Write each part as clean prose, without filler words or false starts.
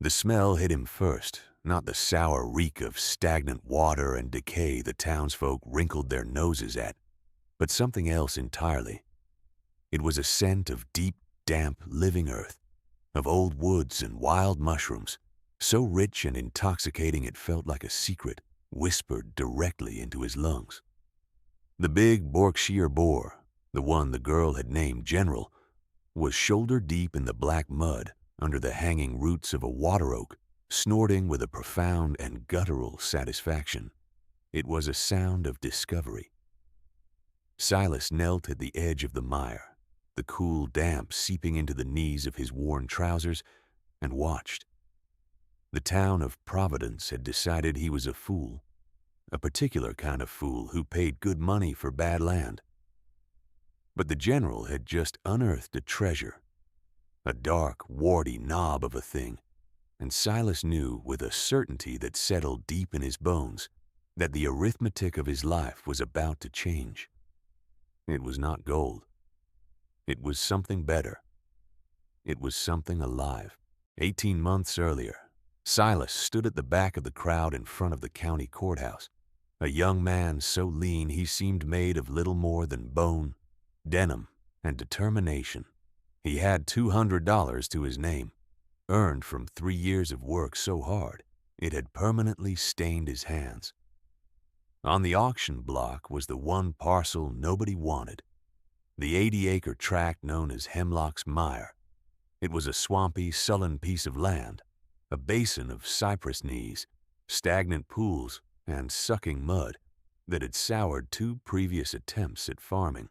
The smell hit him first, not the sour reek of stagnant water and decay the townsfolk wrinkled their noses at, but something else entirely. It was a scent of deep, damp, living earth, of old woods and wild mushrooms, so rich and intoxicating it felt like a secret whispered directly into his lungs. The big Berkshire boar, the one the girl had named General, was shoulder deep in the black mud under the hanging roots of a water oak, snorting with a profound and guttural satisfaction. It was a sound of discovery. Silas knelt at the edge of the mire, the cool damp seeping into the knees of his worn trousers, and watched. The town of Providence had decided he was a fool, a particular kind of fool who paid good money for bad land. But the general had just unearthed a treasure, a dark, warty knob of a thing, and Silas knew with a certainty that settled deep in his bones that the arithmetic of his life was about to change. It was not gold. It was something better. It was something alive. 18 months earlier, Silas stood at the back of the crowd in front of the county courthouse, a young man so lean he seemed made of little more than bone, denim, and determination. He had $200 to his name, earned from 3 years of work so hard it had permanently stained his hands. On the auction block was the one parcel nobody wanted, the 80-acre tract known as Hemlock's Mire. It was a swampy, sullen piece of land, a basin of cypress knees, stagnant pools, and sucking mud that had soured 2 previous attempts at farming.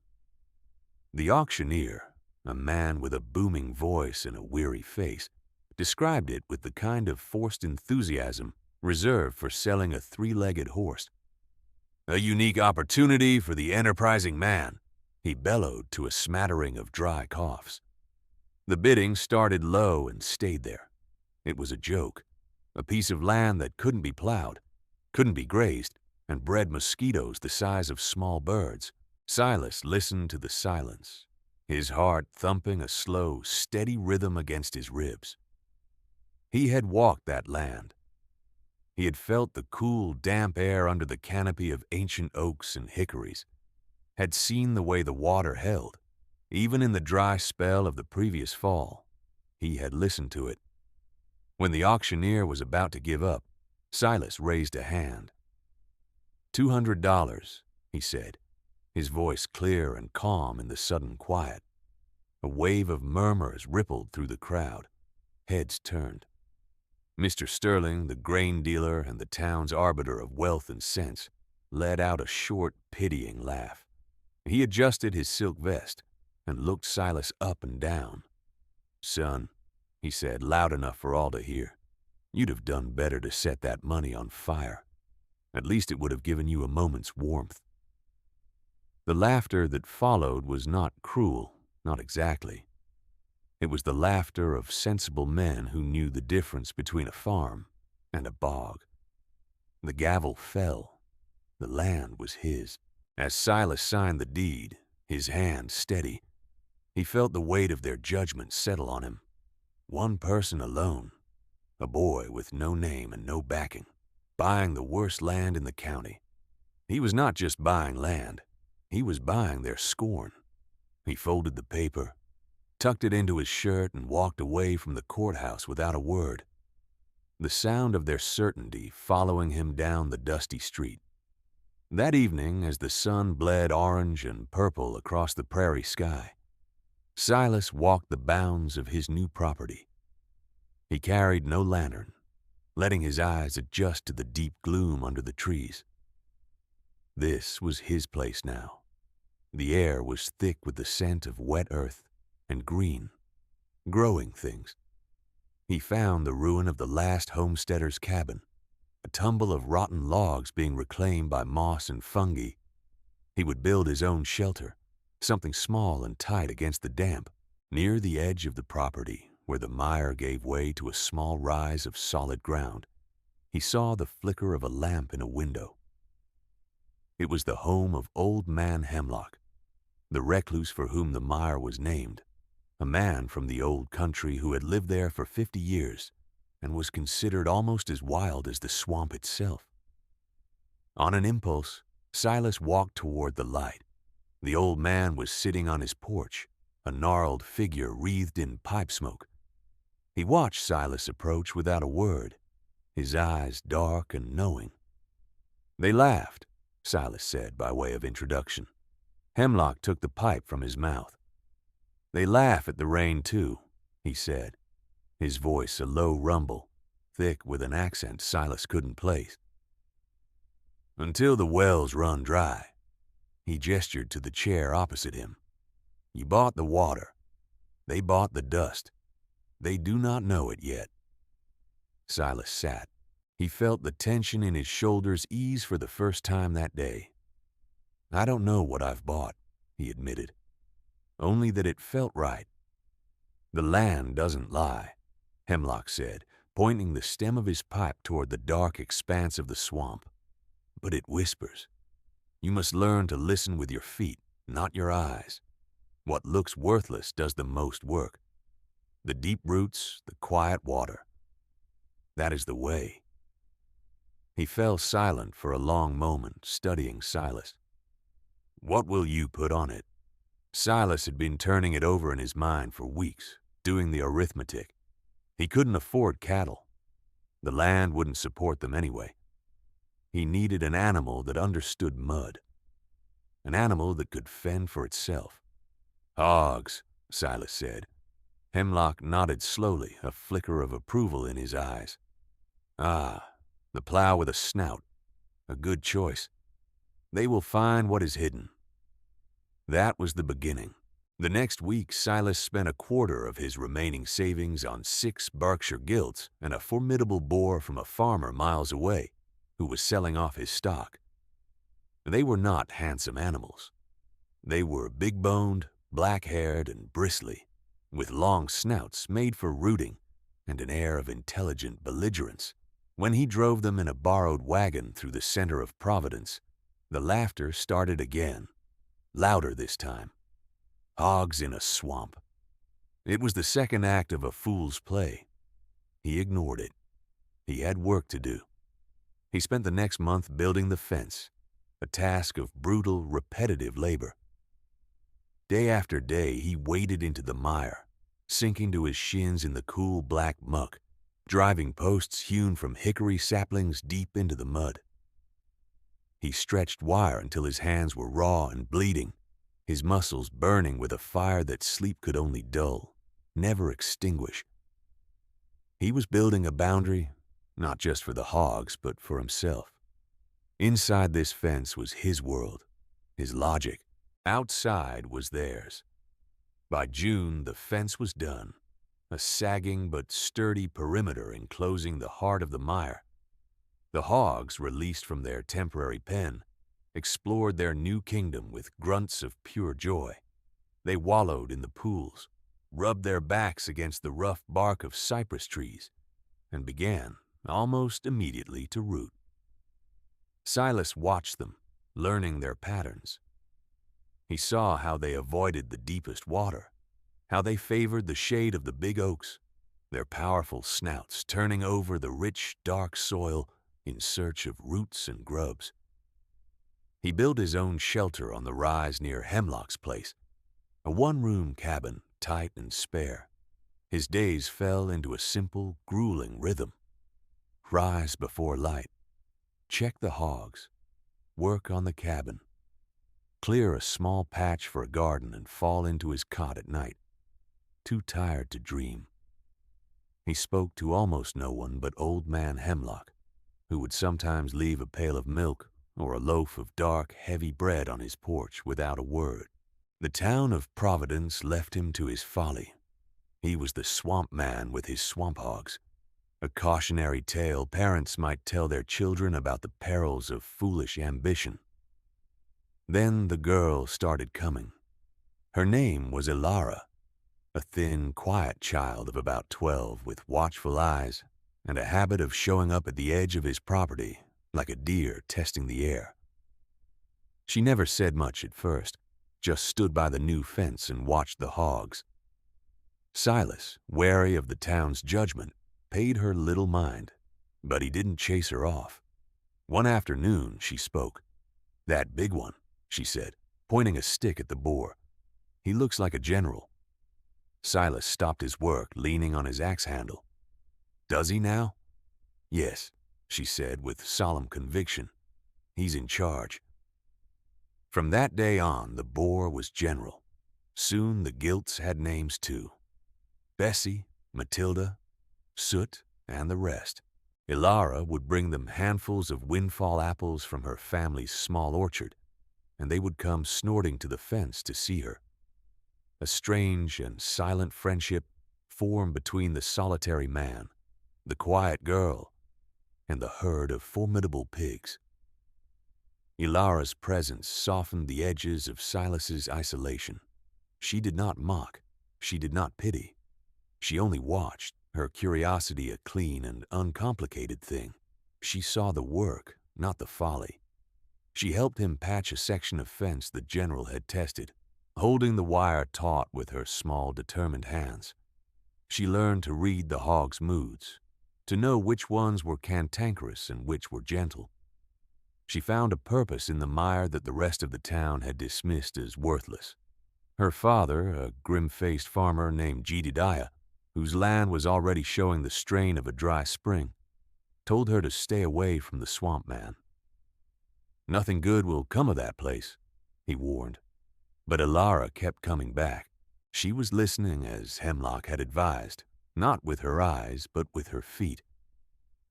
The auctioneer, a man with a booming voice and a weary face, described it with the kind of forced enthusiasm reserved for selling a 3-legged horse. "A unique opportunity for the enterprising man," he bellowed to a smattering of dry coughs. The bidding started low and stayed there. It was a joke, a piece of land that couldn't be plowed, couldn't be grazed, and bred mosquitoes the size of small birds. Silas listened to the silence, his heart thumping a slow, steady rhythm against his ribs. He had walked that land. He had felt the cool, damp air under the canopy of ancient oaks and hickories, had seen the way the water held, even in the dry spell of the previous fall. He had listened to it. When the auctioneer was about to give up, Silas raised a hand. $200, he said, his voice clear and calm in the sudden quiet. A wave of murmurs rippled through the crowd. Heads turned. Mr. Sterling, the grain dealer and the town's arbiter of wealth and sense, let out a short, pitying laugh. He adjusted his silk vest and looked Silas up and down. "Son," he said, loud enough for all to hear, "you'd have done better to set that money on fire. At least it would have given you a moment's warmth." The laughter that followed was not cruel, not exactly. It was the laughter of sensible men who knew the difference between a farm and a bog. The gavel fell. The land was his. As Silas signed the deed, his hand steady, he felt the weight of their judgment settle on him. One person alone, a boy with no name and no backing, buying the worst land in the county. He was not just buying land. He was buying their scorn. He folded the paper, tucked it into his shirt, and walked away from the courthouse without a word, the sound of their certainty following him down the dusty street. That evening, as the sun bled orange and purple across the prairie sky, Silas walked the bounds of his new property. He carried no lantern, letting his eyes adjust to the deep gloom under the trees. This was his place now. The air was thick with the scent of wet earth and green, growing things. He found the ruin of the last homesteader's cabin, a tumble of rotten logs being reclaimed by moss and fungi. He would build his own shelter, something small and tight against the damp, near the edge of the property where the mire gave way to a small rise of solid ground. He saw the flicker of a lamp in a window. It was the home of old man Hemlock, the recluse for whom the mire was named, a man from the old country who had lived there for 50 years, and was considered almost as wild as the swamp itself. On an impulse, Silas walked toward the light. The old man was sitting on his porch, a gnarled figure wreathed in pipe smoke. He watched Silas approach without a word, his eyes dark and knowing. "They laughed," Silas said by way of introduction. Hemlock took the pipe from his mouth. "They laugh at the rain, too," he said, his voice a low rumble, thick with an accent Silas couldn't place. "Until the wells run dry." He gestured to the chair opposite him. "You bought the water. They bought the dust. They do not know it yet." Silas sat. He felt the tension in his shoulders ease for the first time that day. "I don't know what I've bought," he admitted. "Only that it felt right." "The land doesn't lie," Hemlock said, pointing the stem of his pipe toward the dark expanse of the swamp. "But it whispers. You must learn to listen with your feet, not your eyes. What looks worthless does the most work. The deep roots, the quiet water. That is the way." He fell silent for a long moment, studying Silas. "What will you put on it?" Silas had been turning it over in his mind for weeks, doing the arithmetic. He couldn't afford cattle. The land wouldn't support them anyway. He needed an animal that understood mud. An animal that could fend for itself. "Hogs," Silas said. Hemlock nodded slowly, a flicker of approval in his eyes. "Ah, the plow with a snout. A good choice. They will find what is hidden." That was the beginning. The next week, Silas spent a quarter of his remaining savings on 6 Berkshire gilts and a formidable boar from a farmer miles away who was selling off his stock. They were not handsome animals. They were big-boned, black-haired, and bristly, with long snouts made for rooting and an air of intelligent belligerence. When he drove them in a borrowed wagon through the center of Providence, the laughter started again, louder this time. Hogs in a swamp. It was the second act of a fool's play. He ignored it. He had work to do. He spent the next month building the fence, a task of brutal, repetitive labor. Day after day, he waded into the mire, sinking to his shins in the cool black muck, driving posts hewn from hickory saplings deep into the mud. He stretched wire until his hands were raw and bleeding, his muscles burning with a fire that sleep could only dull, never extinguish. He was building a boundary, not just for the hogs, but for himself. Inside this fence was his world, his logic. Outside was theirs. By June, the fence was done, a sagging but sturdy perimeter enclosing the heart of the mire. The hogs, released from their temporary pen, explored their new kingdom with grunts of pure joy. They wallowed in the pools, rubbed their backs against the rough bark of cypress trees, and began, almost immediately, to root. Silas watched them, learning their patterns. He saw how they avoided the deepest water, how they favored the shade of the big oaks, their powerful snouts turning over the rich, dark soil in search of roots and grubs. He built his own shelter on the rise near Hemlock's place, a one-room cabin, tight and spare. His days fell into a simple, grueling rhythm. Rise before light, check the hogs, work on the cabin, clear a small patch for a garden and fall into his cot at night, too tired to dream. He spoke to almost no one but old man Hemlock, who would sometimes leave a pail of milk or a loaf of dark, heavy bread on his porch without a word. The town of Providence left him to his folly. He was the swamp man with his swamp hogs, a cautionary tale parents might tell their children about the perils of foolish ambition. Then the girl started coming. Her name was Ilara, a thin, quiet child of about 12 with watchful eyes and a habit of showing up at the edge of his property like a deer testing the air. She never said much at first, just stood by the new fence and watched the hogs. Silas, wary of the town's judgment, paid her little mind, but he didn't chase her off. One afternoon, she spoke. "That big one," she said, pointing a stick at the boar. "He looks like a general." Silas stopped his work, leaning on his axe handle. "Does he now?" "Yes," she said with solemn conviction. "He's in charge." From that day on, the boar was general. Soon the gilts had names too. Bessie, Matilda, Soot, and the rest. Ilara would bring them handfuls of windfall apples from her family's small orchard, and they would come snorting to the fence to see her. A strange and silent friendship formed between the solitary man, the quiet girl, and the herd of formidable pigs. Ilara's presence softened the edges of Silas's isolation. She did not mock. She did not pity. She only watched, her curiosity a clean and uncomplicated thing. She saw the work, not the folly. She helped him patch a section of fence the general had tested, holding the wire taut with her small, determined hands. She learned to read the hog's moods, to know which ones were cantankerous and which were gentle. She found a purpose in the mire that the rest of the town had dismissed as worthless. Her father, a grim-faced farmer named Jedediah, whose land was already showing the strain of a dry spring, told her to stay away from the swamp man. "Nothing good will come of that place," he warned. But Ilara kept coming back. She was listening as Hemlock had advised, not with her eyes, but with her feet.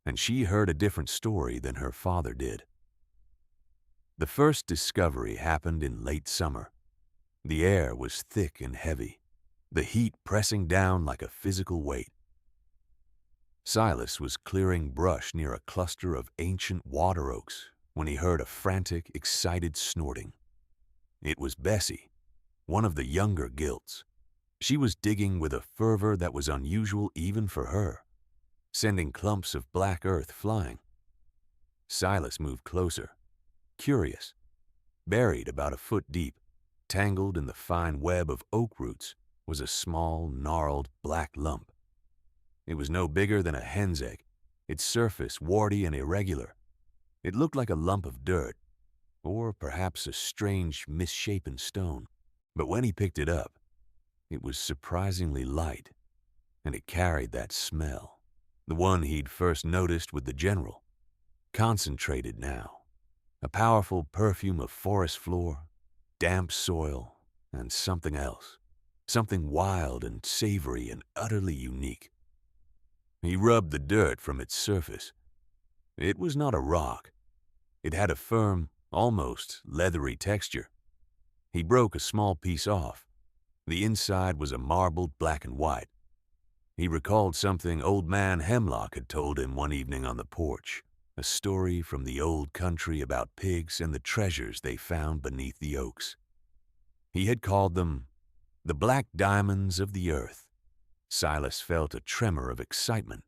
And she heard a different story than her father did. The first discovery happened in late summer. The air was thick and heavy, the heat pressing down like a physical weight. Silas was clearing brush near a cluster of ancient water oaks when he heard a frantic, excited snorting. It was Bessie, one of the younger gilts. She was digging with a fervor that was unusual even for her, sending clumps of black earth flying. Silas moved closer, curious. Buried about a foot deep, tangled in the fine web of oak roots, was a small, gnarled black lump. It was no bigger than a hen's egg, its surface warty and irregular. It looked like a lump of dirt, or perhaps a strange, misshapen stone. But when he picked it up, it was surprisingly light, and it carried that smell, the one he'd first noticed with the general, concentrated now, a powerful perfume of forest floor, damp soil, and something else, something wild and savory and utterly unique. He rubbed the dirt from its surface. It was not a rock. It had a firm, almost leathery texture. He broke a small piece off. The inside was a marbled black and white. He recalled something old man Hemlock had told him one evening on the porch, a story from the old country about pigs and the treasures they found beneath the oaks. He had called them the black diamonds of the earth. Silas felt a tremor of excitement,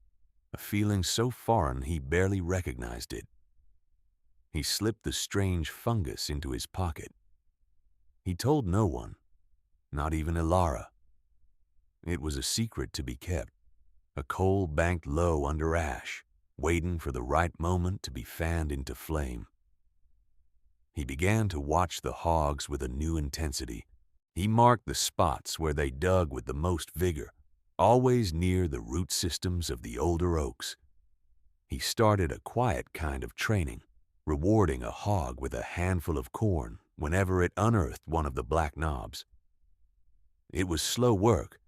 a feeling so foreign he barely recognized it. He slipped the strange fungus into his pocket. He told no one, not even Ilara. It was a secret to be kept, a coal banked low under ash, waiting for the right moment to be fanned into flame. He began to watch the hogs with a new intensity. He marked the spots where they dug with the most vigor, always near the root systems of the older oaks. He started a quiet kind of training, rewarding a hog with a handful of corn whenever it unearthed one of the black knobs. It was slow work,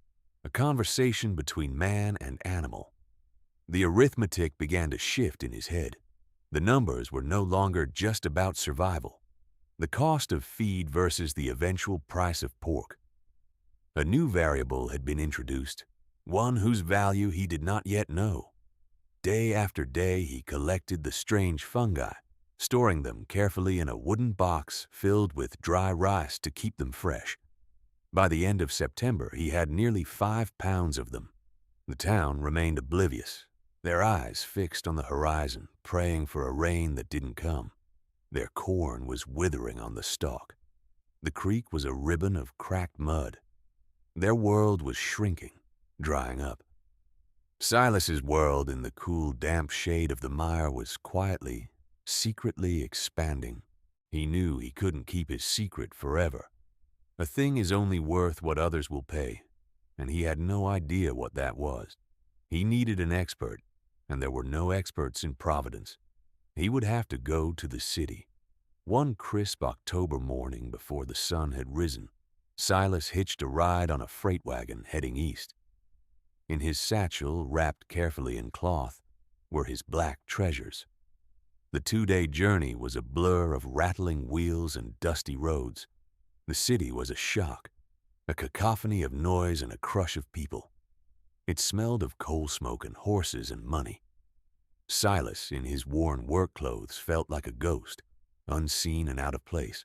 a conversation between man and animal. The arithmetic began to shift in his head. The numbers were no longer just about survival. The cost of feed versus the eventual price of pork. A new variable had been introduced, one whose value he did not yet know. Day after day he collected the strange fungi, storing them carefully in a wooden box filled with dry rice to keep them fresh. By the end of September, he had nearly 5 pounds of them. The town remained oblivious, their eyes fixed on the horizon, praying for a rain that didn't come. Their corn was withering on the stalk. The creek was a ribbon of cracked mud. Their world was shrinking, drying up. Silas's world in the cool, damp shade of the mire was quietly, secretly expanding. He knew he couldn't keep his secret forever. A thing is only worth what others will pay, and he had no idea what that was. He needed an expert, and there were no experts in Providence. He would have to go to the city. One crisp October morning before the sun had risen, Silas hitched a ride on a freight wagon heading east. In his satchel, wrapped carefully in cloth, were his black treasures. The 2-day journey was a blur of rattling wheels and dusty roads. The city was a shock, a cacophony of noise and a crush of people. It smelled of coal smoke and horses and money. Silas, in his worn work clothes, felt like a ghost, unseen and out of place.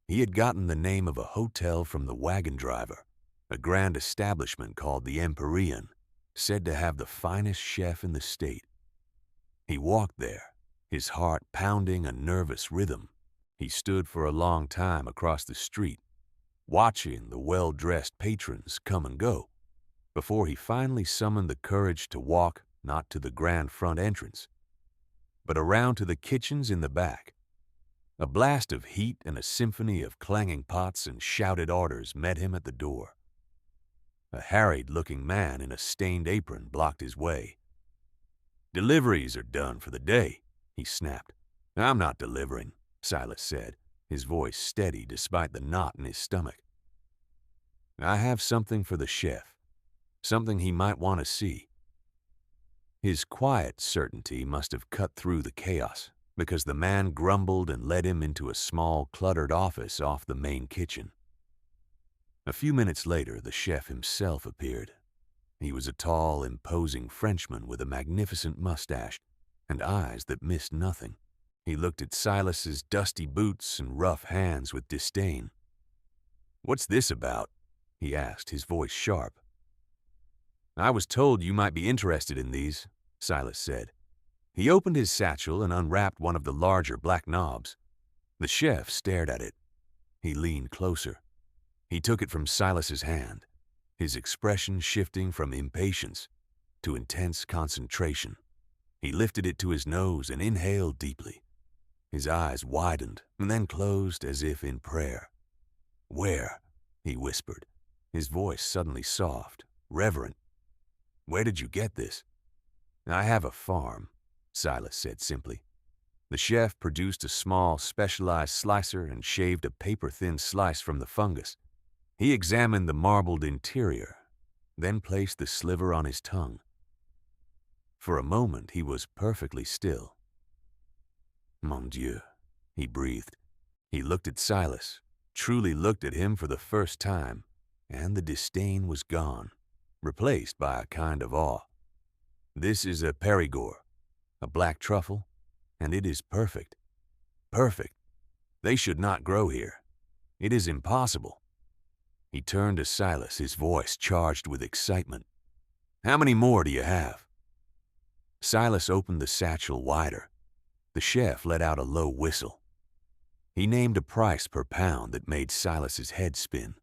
He had gotten the name of a hotel from the wagon driver, a grand establishment called the Empyrean, said to have the finest chef in the state. He walked there, his heart pounding a nervous rhythm. He stood for a long time across the street, watching the well-dressed patrons come and go, before he finally summoned the courage to walk not to the grand front entrance, but around to the kitchens in the back. A blast of heat and a symphony of clanging pots and shouted orders met him at the door. A harried-looking man in a stained apron blocked his way. "Deliveries are done for the day," he snapped. "I'm not delivering," Silas said, his voice steady despite the knot in his stomach. "I have something for the chef, something he might want to see." His quiet certainty must have cut through the chaos, because the man grumbled and led him into a small, cluttered office off the main kitchen. A few minutes later, the chef himself appeared. He was a tall, imposing Frenchman with a magnificent mustache and eyes that missed nothing. He looked at Silas's dusty boots and rough hands with disdain. "What's this about?" he asked, his voice sharp. "I was told you might be interested in these," Silas said. He opened his satchel and unwrapped one of the larger black knobs. The chef stared at it. He leaned closer. He took it from Silas's hand, his expression shifting from impatience to intense concentration. He lifted it to his nose and inhaled deeply. His eyes widened and then closed as if in prayer. "Where?" he whispered, his voice suddenly soft, reverent. "Where did you get this?" "I have a farm," Silas said simply. The chef produced a small, specialized slicer and shaved a paper-thin slice from the fungus. He examined the marbled interior, then placed the sliver on his tongue. For a moment he was perfectly still. "Mon Dieu," he breathed. He looked at Silas, truly looked at him for the first time, and the disdain was gone, replaced by a kind of awe. "This is a Perigord, a black truffle, and it is perfect. Perfect. They should not grow here. It is impossible." He turned to Silas, his voice charged with excitement. "How many more do you have?" Silas opened the satchel wider. The chef let out a low whistle. He named a price per pound that made Silas's head spin.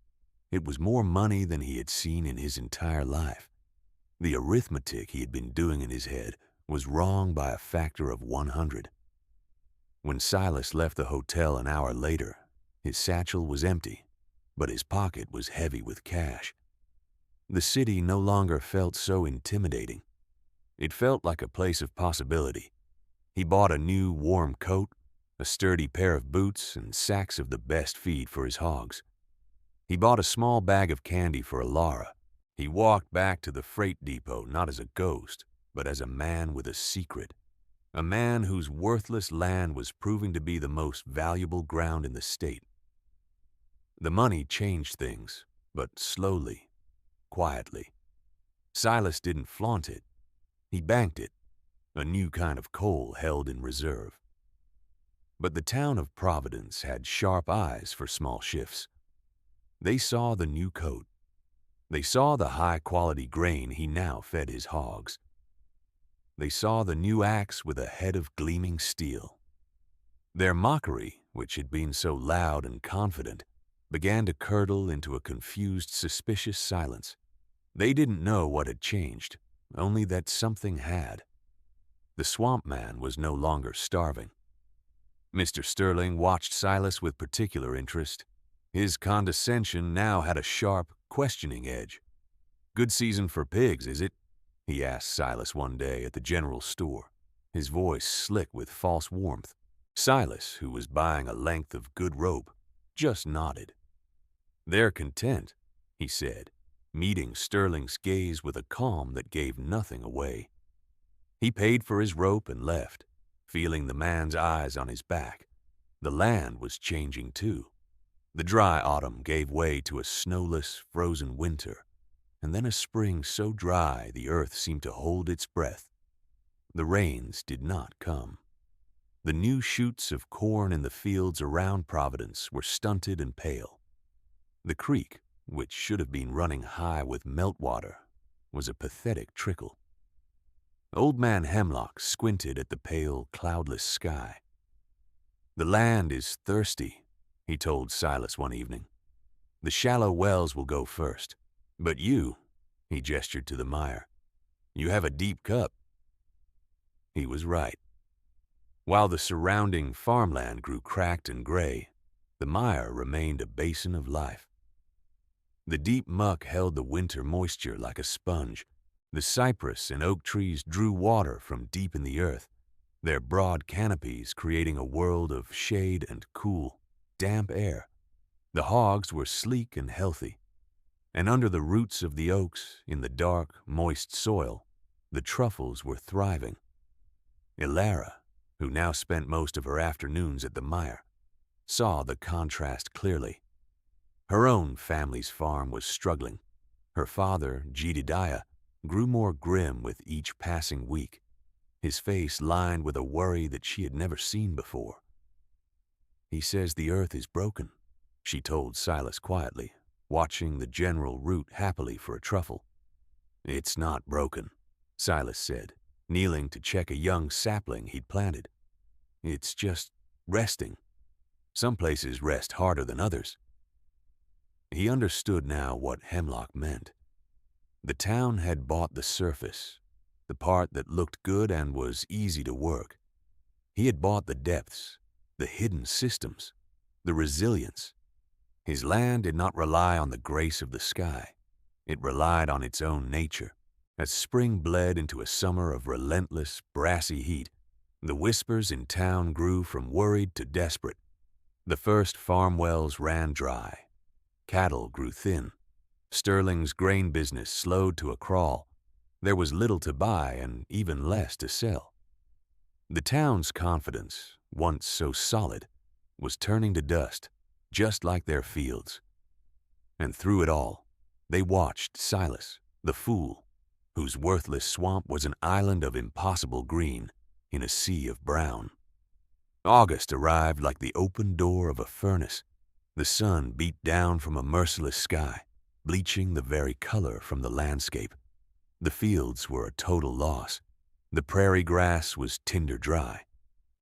It was more money than he had seen in his entire life. The arithmetic he had been doing in his head was wrong by a factor of 100. When Silas left the hotel an hour later, his satchel was empty, but his pocket was heavy with cash. The city no longer felt so intimidating. It felt like a place of possibility. He bought a new warm coat, a sturdy pair of boots, and sacks of the best feed for his hogs. He bought a small bag of candy for Alara. He walked back to the freight depot not as a ghost, but as a man with a secret. A man whose worthless land was proving to be the most valuable ground in the state. The money changed things, but slowly, quietly. Silas didn't flaunt it. He banked it, a new kind of coal held in reserve. But the town of Providence had sharp eyes for small shifts. They saw the new coat. They saw the high-quality grain he now fed his hogs. They saw the new axe with a head of gleaming steel. Their mockery, which had been so loud and confident, began to curdle into a confused, suspicious silence. They didn't know what had changed. only that something had. The swamp man was no longer starving. Mr. Sterling watched Silas with particular interest. His condescension now had a sharp, questioning edge. "Good season for pigs, is it?" he asked Silas one day at the general store, his voice slick with false warmth. Silas, who was buying a length of good rope, just nodded. "They're content," he said, meeting Sterling's gaze with a calm that gave nothing away. He paid for his rope and left, feeling the man's eyes on his back. The land was changing too. The dry autumn gave way to a snowless, frozen winter, and then a spring so dry the earth seemed to hold its breath. The rains did not come. The new shoots of corn in the fields around Providence were stunted and pale. The creek, which should have been running high with meltwater, was a pathetic trickle. Old man Hemlock squinted at the pale, cloudless sky. "The land is thirsty," he told Silas one evening. "The shallow wells will go first. But you," he gestured to the mire, "you have a deep cup." He was right. While the surrounding farmland grew cracked and gray, the mire remained a basin of life. The deep muck held the winter moisture like a sponge. The cypress and oak trees drew water from deep in the earth, their broad canopies creating a world of shade and cool, damp air. The hogs were sleek and healthy, and under the roots of the oaks, in the dark, moist soil, the truffles were thriving. Ilara, who now spent most of her afternoons at the mire, saw the contrast clearly. Her own family's farm was struggling. Her father, Jedediah, grew more grim with each passing week, his face lined with a worry that she had never seen before. "He says the earth is broken," she told Silas quietly, watching the general root happily for a truffle. "It's not broken," Silas said, kneeling to check a young sapling he'd planted. "It's just resting. Some places rest harder than others." He understood now what Hemlock meant. The town had bought the surface, the part that looked good and was easy to work. He had bought the depths, the hidden systems, the resilience. His land did not rely on the grace of the sky. It relied on its own nature. As spring bled into a summer of relentless, brassy heat, the whispers in town grew from worried to desperate. The first farm wells ran dry. Cattle grew thin. Sterling's grain business slowed to a crawl. There was little to buy and even less to sell. The town's confidence, once so solid, was turning to dust, just like their fields. And through it all, they watched Silas, the fool, whose worthless swamp was an island of impossible green in a sea of brown. August arrived like the open door of a furnace. The sun beat down from a merciless sky, bleaching the very color from the landscape. The fields were a total loss. The prairie grass was tinder dry.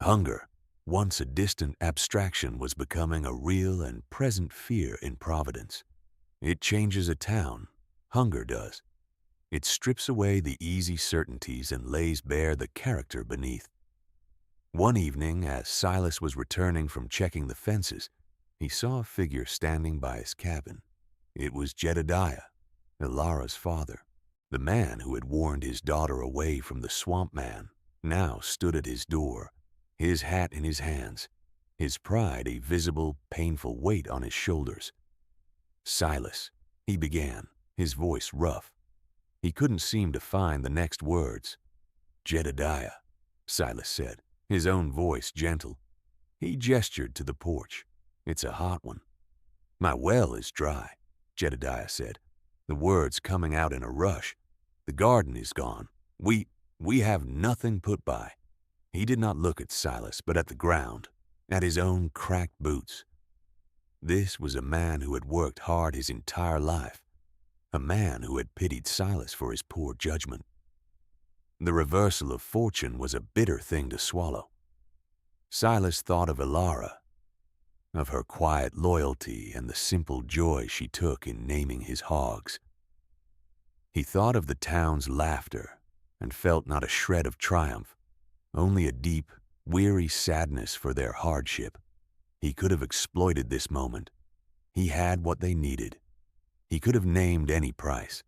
Hunger, once a distant abstraction, was becoming a real and present fear in Providence. It changes a town, hunger does. It strips away the easy certainties and lays bare the character beneath. One evening, as Silas was returning from checking the fences, he saw a figure standing by his cabin. It was Jedediah, Ilara's father. The man who had warned his daughter away from the swamp man now stood at his door, his hat in his hands, his pride a visible, painful weight on his shoulders. "Silas," he began, his voice rough. He couldn't seem to find the next words. "Jedediah," Silas said, his own voice gentle. He gestured to the porch. "It's a hot one." "My well is dry," Jedediah said, the words coming out in a rush. "The garden is gone. We have nothing put by." He did not look at Silas, but at the ground, at his own cracked boots. This was a man who had worked hard his entire life, a man who had pitied Silas for his poor judgment. The reversal of fortune was a bitter thing to swallow. Silas thought of Ilara, of her quiet loyalty and the simple joy she took in naming his hogs. He thought of the town's laughter and felt not a shred of triumph, only a deep, weary sadness for their hardship. He could have exploited this moment. He had what they needed. He could have named any price.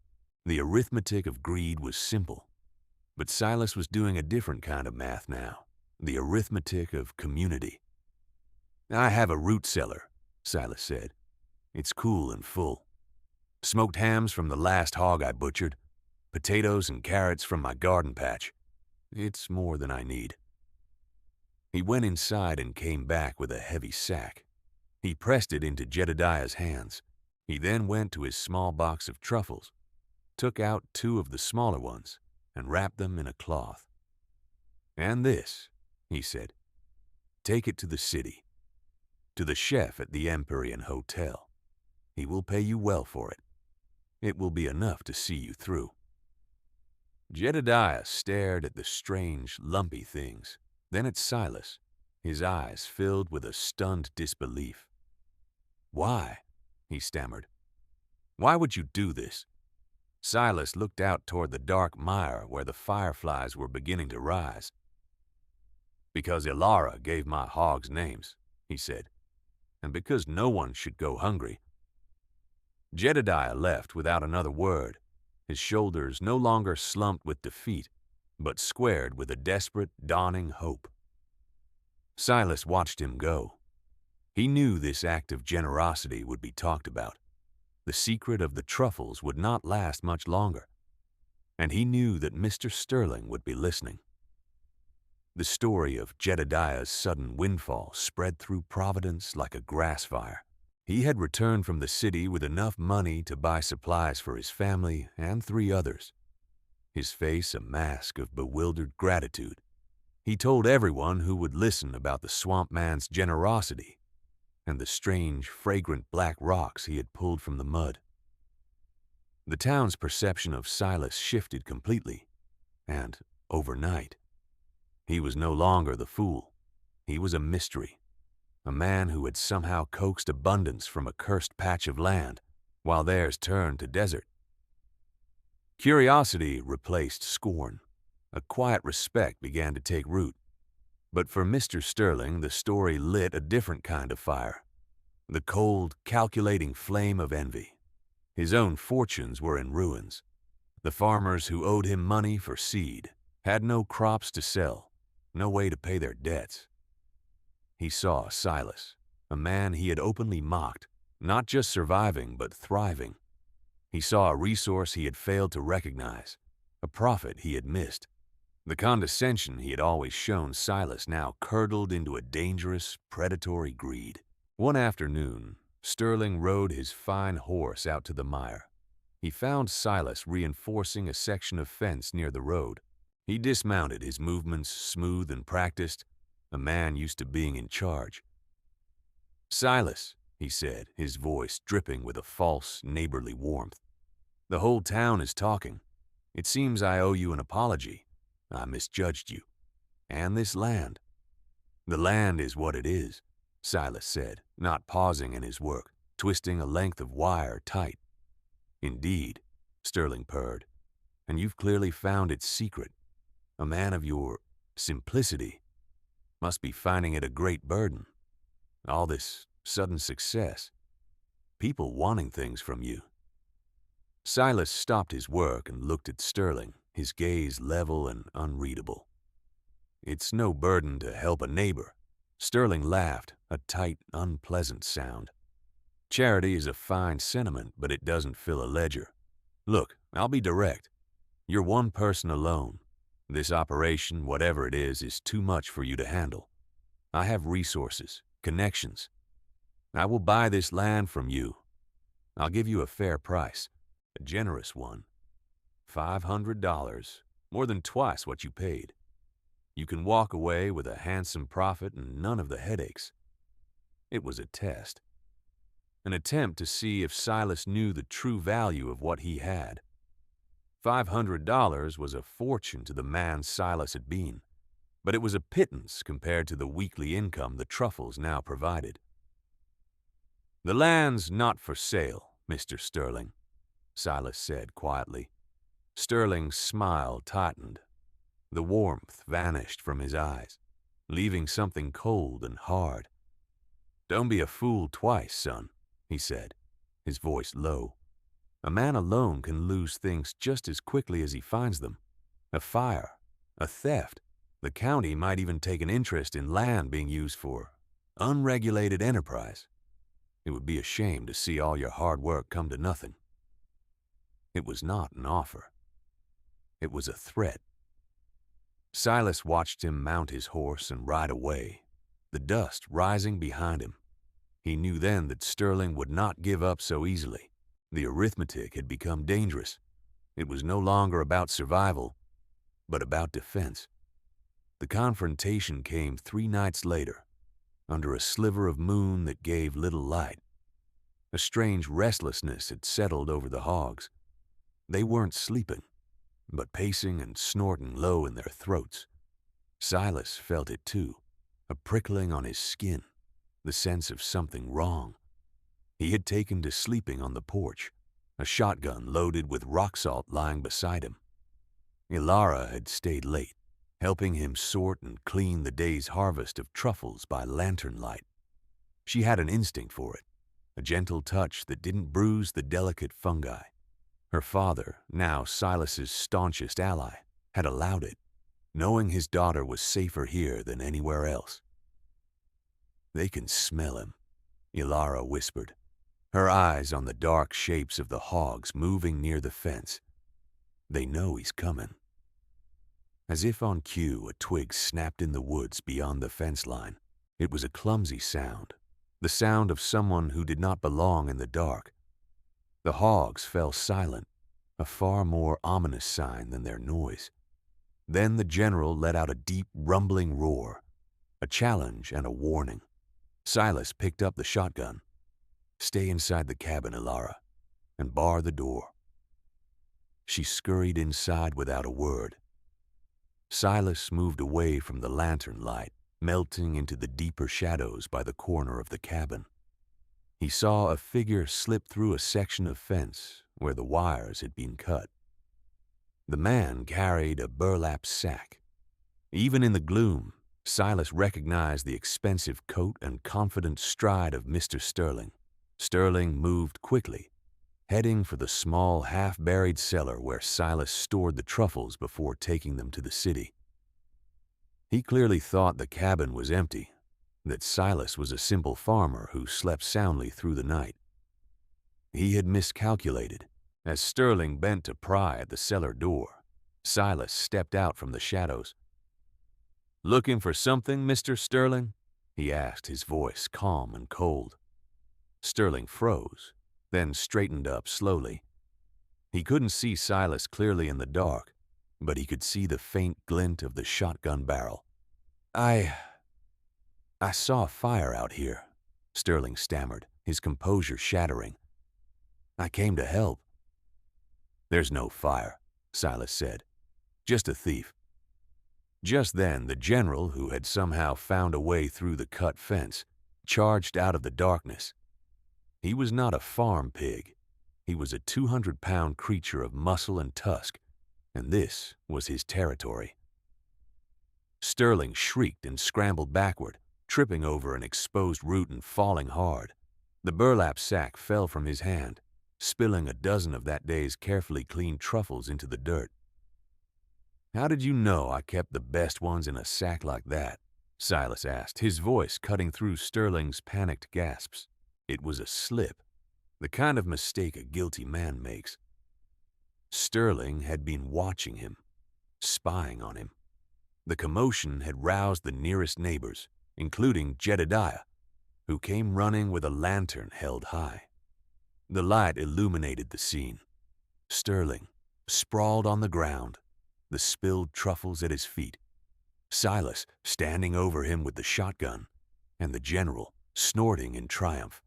The arithmetic of greed was simple. But Silas was doing a different kind of math now, the arithmetic of community. "I have a root cellar," Silas said. "It's cool and full. Smoked hams from the last hog I butchered, potatoes and carrots from my garden patch. It's more than I need." He went inside and came back with a heavy sack. He pressed it into Jedediah's hands. He then went to his small box of truffles, took out 2 of the smaller ones, and wrapped them in a cloth. "And this," he said, "take it to the city, to the chef at the Empyrean Hotel. He will pay you well for it. It will be enough to see you through." Jedediah stared at the strange, lumpy things, then at Silas, his eyes filled with a stunned disbelief. "Why?" he stammered. "Why would you do this?" Silas looked out toward the dark mire where the fireflies were beginning to rise. "Because Ilara gave my hogs names," he said, "and because no one should go hungry." Jedediah left without another word, his shoulders no longer slumped with defeat, but squared with a desperate, dawning hope. Silas watched him go. He knew this act of generosity would be talked about. The secret of the truffles would not last much longer, and he knew that Mr. Sterling would be listening. The story of Jedediah's sudden windfall spread through Providence like a grass fire. He had returned from the city with enough money to buy supplies for his family and 3 others, his face a mask of bewildered gratitude. He told everyone who would listen about the swamp man's generosity and the strange, fragrant black rocks he had pulled from the mud. The town's perception of Silas shifted completely, and overnight. He was no longer the fool. He was a mystery, a man who had somehow coaxed abundance from a cursed patch of land, while theirs turned to desert. Curiosity replaced scorn. A quiet respect began to take root. But for Mr. Sterling, the story lit a different kind of fire, the cold, calculating flame of envy. His own fortunes were in ruins. The farmers who owed him money for seed had no crops to sell, no way to pay their debts. He saw Silas, a man he had openly mocked, not just surviving but thriving. He saw a resource he had failed to recognize, a profit he had missed. The condescension he had always shown Silas now curdled into a dangerous, predatory greed. One afternoon, Sterling rode his fine horse out to the mire. He found Silas reinforcing a section of fence near the road. He dismounted, his movements smooth and practiced, a man used to being in charge. "Silas," he said, his voice dripping with a false, neighborly warmth, "the whole town is talking. It seems I owe you an apology. I misjudged you. And this land." "The land is what it is," Silas said, not pausing in his work, twisting a length of wire tight. "Indeed," Sterling purred, "and you've clearly found its secret. A man of your simplicity must be finding it a great burden. All this sudden success, people wanting things from you." Silas stopped his work and looked at Sterling, his gaze level and unreadable. "It's no burden to help a neighbor." Sterling laughed, a tight, unpleasant sound. "Charity is a fine sentiment, but it doesn't fill a ledger. Look, I'll be direct. You're one person alone. This operation, whatever it is too much for you to handle. I have resources, connections. I will buy this land from you. I'll give you a fair price, a generous one. $500, more than twice what you paid. You can walk away with a handsome profit and none of the headaches." It was a test, an attempt to see if Silas knew the true value of what he had. $500 was a fortune to the man Silas had been, but it was a pittance compared to the weekly income the truffles now provided. "The land's not for sale, Mr. Sterling," Silas said quietly. Sterling's smile tightened. The warmth vanished from his eyes, leaving something cold and hard. "Don't be a fool twice, son," he said, his voice low. "A man alone can lose things just as quickly as he finds them. A fire, a theft. The county might even take an interest in land being used for unregulated enterprise. It would be a shame to see all your hard work come to nothing." It was not an offer. It was a threat. Silas watched him mount his horse and ride away, the dust rising behind him. He knew then that Sterling would not give up so easily. The arithmetic had become dangerous. It was no longer about survival, but about defense. The confrontation came 3 nights later, under a sliver of moon that gave little light. A strange restlessness had settled over the Hogs. They weren't sleeping, but pacing and snorting low in their throats. Silas felt it too, a prickling on his skin, the sense of something wrong. He had taken to sleeping on the porch, a shotgun loaded with rock salt lying beside him. Ilara had stayed late, helping him sort and clean the day's harvest of truffles by lantern light. She had an instinct for it, a gentle touch that didn't bruise the delicate fungi. Her father, now Silas's staunchest ally, had allowed it, knowing his daughter was safer here than anywhere else. "They can smell him," Ilara whispered, her eyes on the dark shapes of the Hogs moving near the fence. "They know he's coming." As if on cue, a twig snapped in the woods beyond the fence line. It was a clumsy sound, the sound of someone who did not belong in the dark. The Hogs fell silent, a far more ominous sign than their noise. Then the general let out a deep, rumbling roar, a challenge and a warning. Silas picked up the shotgun. "Stay inside the cabin, Ilara, and bar the door." She scurried inside without a word. Silas moved away from the lantern light, melting into the deeper shadows by the corner of the cabin. He saw a figure slip through a section of fence where the wires had been cut. The man carried a burlap sack. Even in the gloom, Silas recognized the expensive coat and confident stride of Mr. Sterling. Sterling moved quickly, heading for the small, half-buried cellar where Silas stored the truffles before taking them to the city. He clearly thought the cabin was empty, that Silas was a simple farmer who slept soundly through the night. He had miscalculated. As Sterling bent to pry at the cellar door, Silas stepped out from the shadows. "Looking for something, Mr. Sterling?" he asked, his voice calm and cold. Sterling froze, then straightened up slowly. He couldn't see Silas clearly in the dark, but he could see the faint glint of the shotgun barrel. I saw a fire out here," Sterling stammered, his composure shattering. "I came to help." "There's no fire," Silas said. "Just a thief." Just then, the general, who had somehow found a way through the cut fence, charged out of the darkness. He was not a farm pig. He was a 200-pound creature of muscle and tusk, and this was his territory. Sterling shrieked and scrambled backward, tripping over an exposed root and falling hard. The burlap sack fell from his hand, spilling a dozen of that day's carefully cleaned truffles into the dirt. "How did you know I kept the best ones in a sack like that?" Silas asked, his voice cutting through Sterling's panicked gasps. It was a slip, the kind of mistake a guilty man makes. Sterling had been watching him, spying on him. The commotion had roused the nearest neighbors, including Jedediah, who came running with a lantern held high. The light illuminated the scene. Sterling, sprawled on the ground, the spilled truffles at his feet. Silas standing over him with the shotgun, and the general snorting in triumph.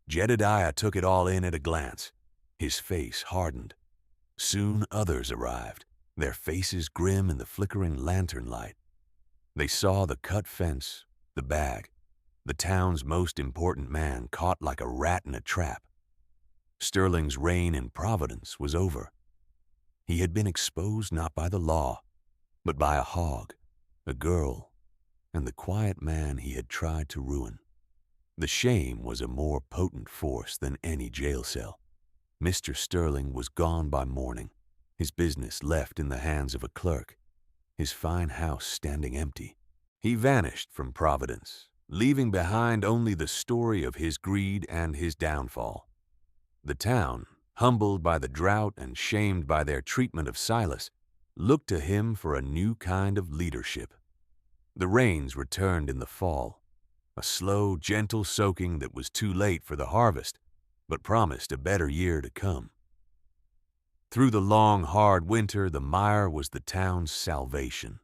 Jedediah took it all in at a glance. His face hardened. Soon others arrived, their faces grim in the flickering lantern light. They saw the cut fence, the bag, the town's most important man caught like a rat in a trap. Sterling's reign in Providence was over. He had been exposed not by the law, but by a hog, a girl, and the quiet man he had tried to ruin. The shame was a more potent force than any jail cell. Mr. Sterling was gone by morning, his business left in the hands of a clerk, his fine house standing empty. He vanished from Providence, leaving behind only the story of his greed and his downfall. The town, humbled by the drought and shamed by their treatment of Silas, looked to him for a new kind of leadership. The rains returned in the fall, a slow, gentle soaking that was too late for the harvest, but promised a better year to come. Through the long, hard winter, the mire was the town's salvation.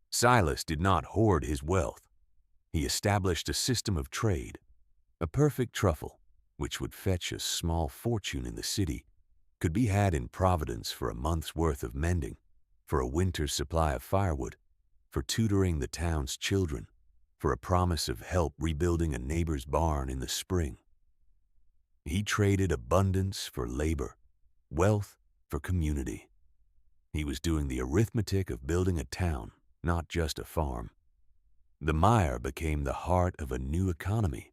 Silas did not hoard his wealth. He established a system of trade, a perfect truffle, which would fetch a small fortune in the city, could be had in Providence for a month's worth of mending, for a winter's supply of firewood, for tutoring the town's children, for a promise of help rebuilding a neighbor's barn in the spring. He traded abundance for labor, wealth for community. He was doing the arithmetic of building a town, not just a farm. The mire became the heart of a new economy,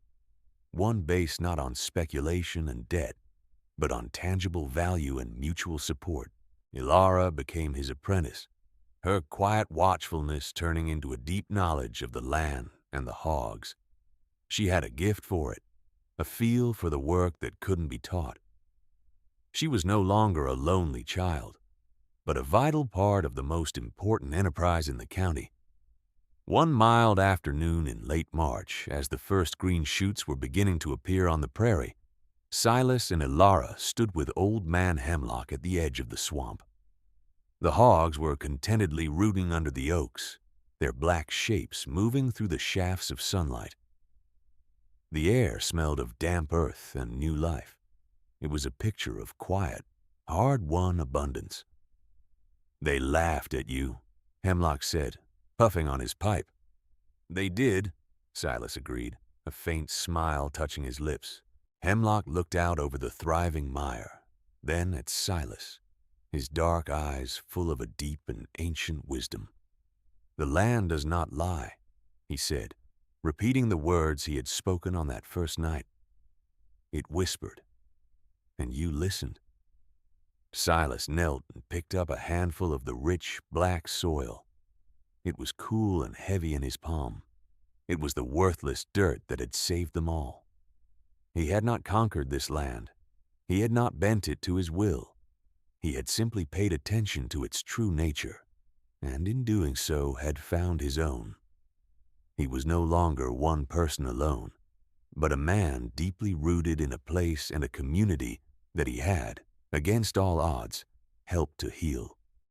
one based not on speculation and debt, but on tangible value and mutual support. Ilara became his apprentice, her quiet watchfulness turning into a deep knowledge of the land and the hogs. She had a gift for it, a feel for the work that couldn't be taught. She was no longer a lonely child, but a vital part of the most important enterprise in the county. One mild afternoon in late March, as the first green shoots were beginning to appear on the prairie, Silas and Ilara stood with old man Hemlock at the edge of the swamp. The hogs were contentedly rooting under the oaks, their black shapes moving through the shafts of sunlight. The air smelled of damp earth and new life. It was a picture of quiet, hard-won abundance. "They laughed at you," Hemlock said, puffing on his pipe. "They did," Silas agreed, a faint smile touching his lips. Hemlock looked out over the thriving mire, then at Silas, his dark eyes full of a deep and ancient wisdom. "The land does not lie," he said, repeating the words he had spoken on that first night. "It whispered, and you listened." Silas knelt and picked up a handful of the rich, black soil. It was cool and heavy in his palm. It was the worthless dirt that had saved them all. He had not conquered this land. He had not bent it to his will. He had simply paid attention to its true nature, and in doing so had found his own. He was no longer one person alone, but a man deeply rooted in a place and a community that he had, against all odds, helped to heal.